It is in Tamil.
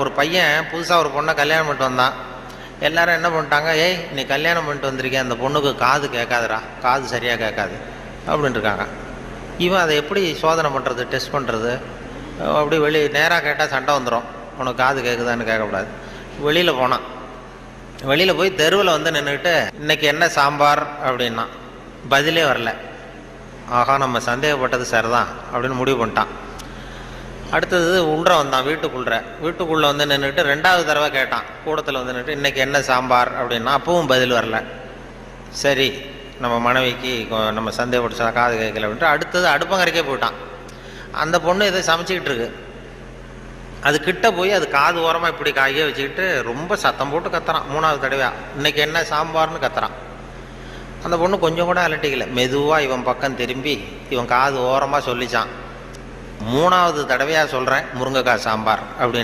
ஒரு பையன் புதுசாக ஒரு பொண்ணை கல்யாணம் பண்ணிட்டு வந்தான். எல்லாரும் என்ன பண்ணிட்டாங்க, ஏய் நீ கல்யாணம் பண்ணிட்டு வந்திருக்கேன், அந்த பொண்ணுக்கு காது கேட்காதுடா, காது சரியாக கேட்காது அப்படின்ட்டு இருக்காங்க. இவன் அதை எப்படி சோதனை பண்ணுறது, டெஸ்ட் பண்ணுறது? அப்படி நேராக கேட்டால் சண்டை வந்துடும், உனக்கு காது கேட்குதான்னு கேட்கக்கூடாது. வெளியில் போனான். வெளியில் போய் தெருவில் வந்து நின்றுக்கிட்டு இன்றைக்கி என்ன சாம்பார் அப்படின்னா பதிலே வரல. ஆகா, நம்ம சந்தேகப்பட்டது சரிதான் அப்படின்னு முடிவு பண்ணிட்டான். அடுத்தது வந்தான் வீட்டுக்குள்ளே வந்து நின்றுக்கிட்டு 2வது தடவை கேட்டான். கூடத்தில் வந்து நின்றுட்டு இன்றைக்கி என்ன சாம்பார் அப்படின்னா அப்பவும் பதில் வரல. சரி, நம்ம மனைவிக்கு நம்ம சந்தேகப்பட்டு காது கேட்கல அப்படின்ட்டு அடுத்தது அடுப்பங்கரைக்கே போயிட்டான். அந்த பொண்ணு எதை சமைச்சிக்கிட்டு இருக்கு. அது கிட்ட போய் அது காது ஓரமாக இப்படி காயே வச்சுக்கிட்டு ரொம்ப சத்தம் போட்டு கத்துறான். 3வது தடவையாக இன்றைக்கி என்ன சாம்பார்னு கத்துறான். அந்த பொண்ணு கொஞ்சம் கூட அலட்டிக்கல. மெதுவாக இவன் பக்கம் திரும்பி இவன் காது ஓரமாக சொல்லிச்சான், 3வது தடவையாக சொல்கிறேன் முருங்கைக்காய் சாம்பார் அப்படின்னு.